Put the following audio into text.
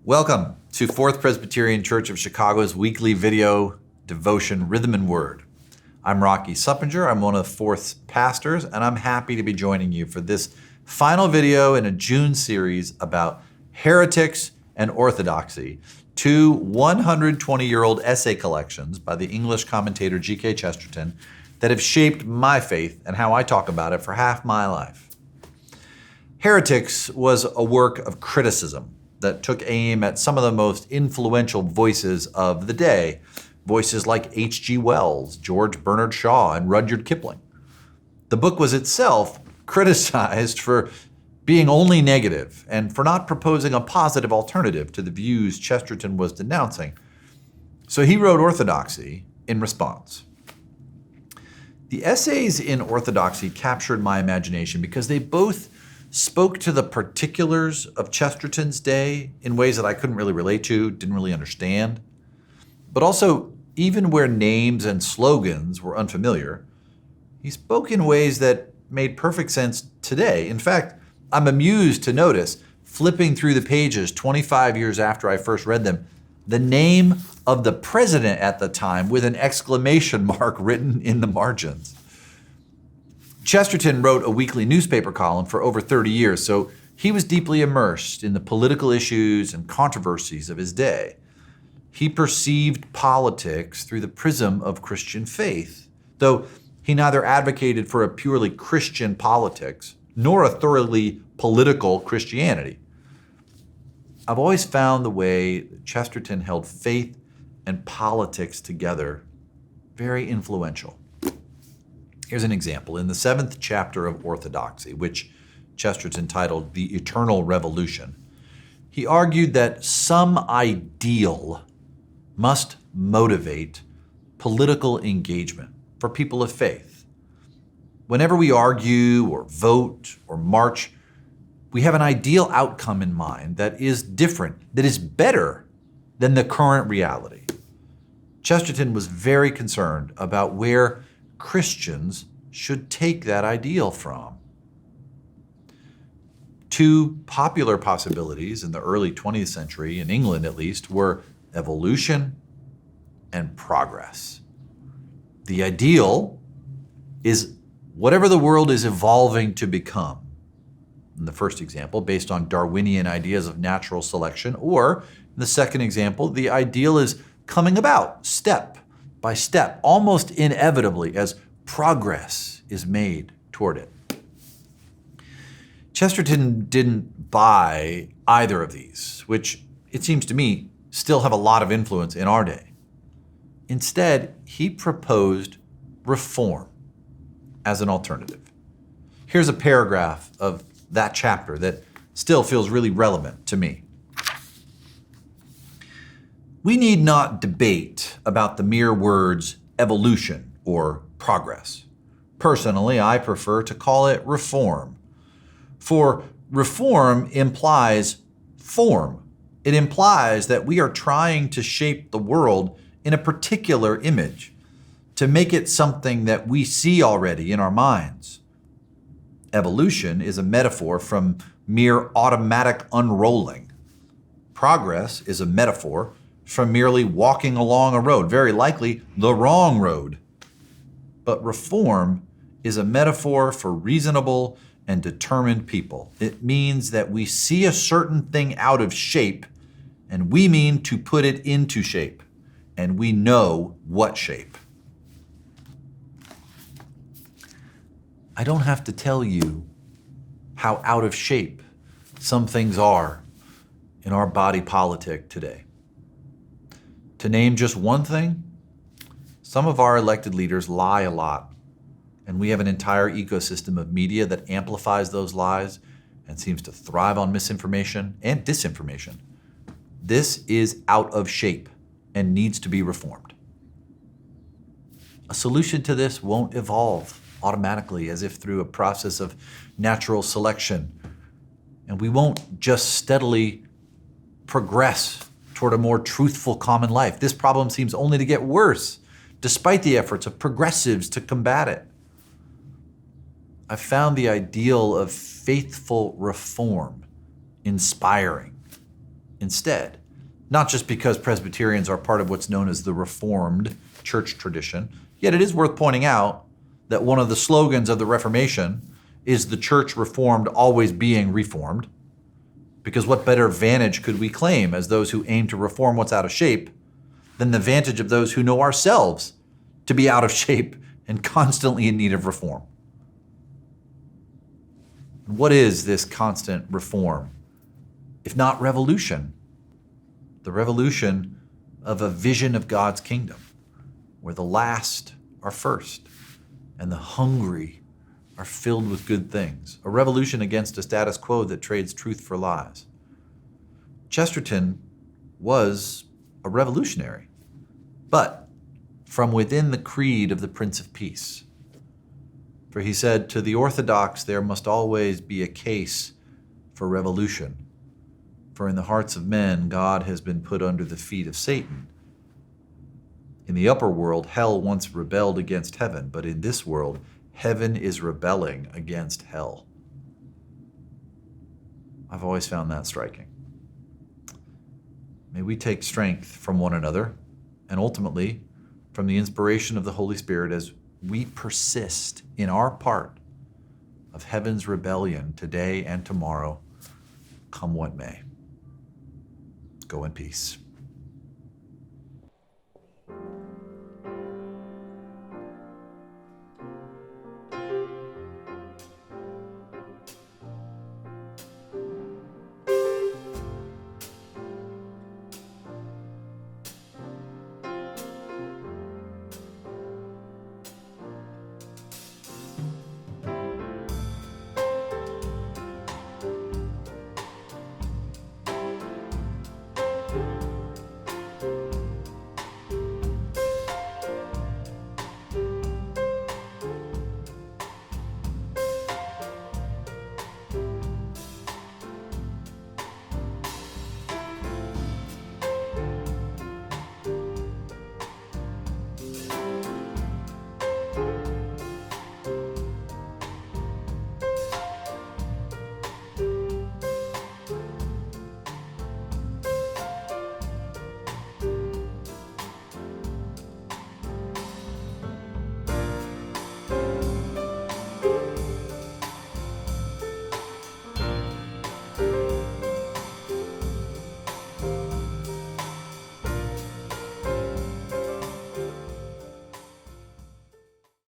Welcome to Fourth Presbyterian Church of Chicago's weekly video devotion, Rhythm and Word. I'm Rocky Suppinger. I'm one of Fourth's pastors, and I'm happy to be joining you for this final video in a June series about heretics and orthodoxy, two 120-year-old essay collections by the English commentator G.K. Chesterton that have shaped my faith and how I talk about it for half my life. Heretics was a work of criticism that took aim at some of the most influential voices of the day, voices like H.G. Wells, George Bernard Shaw, and Rudyard Kipling. The book was itself criticized for being only negative and for not proposing a positive alternative to the views Chesterton was denouncing. So he wrote Orthodoxy in response. The essays in Orthodoxy captured my imagination because they both spoke to the particulars of Chesterton's day in ways that I couldn't really relate to, didn't really understand. But also, even where names and slogans were unfamiliar, he spoke in ways that made perfect sense today. In fact, I'm amused to notice, flipping through the pages 25 years after I first read them, the name of the president at the time with an exclamation mark written in the margins. Chesterton wrote a weekly newspaper column for over 30 years, so he was deeply immersed in the political issues and controversies of his day. He perceived politics through the prism of Christian faith, though he neither advocated for a purely Christian politics nor a thoroughly political Christianity. I've always found the way that Chesterton held faith and politics together very influential. Here's an example. In the 7th chapter of Orthodoxy, which Chesterton titled The Eternal Revolution, he argued that some ideal must motivate political engagement for people of faith. Whenever we argue or vote or march, we have an ideal outcome in mind that is different, that is better than the current reality. Chesterton was very concerned about where Christians should take that ideal from. Two popular possibilities in the early 20th century, in England at least, were evolution and progress. The ideal is whatever the world is evolving to become. In the first example, based on Darwinian ideas of natural selection, or in the second example, the ideal is coming about step by step, almost inevitably as progress is made toward it. Chesterton didn't buy either of these, which it seems to me still have a lot of influence in our day. Instead, he proposed reform as an alternative. Here's a paragraph of that chapter that still feels really relevant to me. We need not debate about the mere words evolution or progress. Personally, I prefer to call it reform. For reform implies form. It implies that we are trying to shape the world in a particular image, to make it something that we see already in our minds. Evolution is a metaphor from mere automatic unrolling. Progress is a metaphor from merely walking along a road, very likely the wrong road. But reform is a metaphor for reasonable and determined people. It means that we see a certain thing out of shape, and we mean to put it into shape, and we know what shape. I don't have to tell you how out of shape some things are in our body politic today. To name just one thing, some of our elected leaders lie a lot, and we have an entire ecosystem of media that amplifies those lies and seems to thrive on misinformation and disinformation. This is out of shape and needs to be reformed. A solution to this won't evolve automatically as if through a process of natural selection, and we won't just steadily progress toward a more truthful common life. This problem seems only to get worse, despite the efforts of progressives to combat it. I've found the ideal of faithful reform inspiring instead. Not just because Presbyterians are part of what's known as the Reformed church tradition, yet it is worth pointing out that one of the slogans of the Reformation is the church reformed always being reformed. Because what better vantage could we claim as those who aim to reform what's out of shape than the vantage of those who know ourselves to be out of shape and constantly in need of reform? What is this constant reform, if not revolution? The revolution of a vision of God's kingdom, where the last are first and the hungry are filled with good things. A revolution against a status quo that trades truth for lies. Chesterton was a revolutionary, but from within the creed of the Prince of Peace. For he said, to the orthodox there must always be a case for revolution. For in the hearts of men, God has been put under the feet of Satan. In the upper world, hell once rebelled against heaven, but in this world, heaven is rebelling against hell. I've always found that striking. May we take strength from one another and ultimately from the inspiration of the Holy Spirit as we persist in our part of heaven's rebellion today and tomorrow, come what may. Go in peace.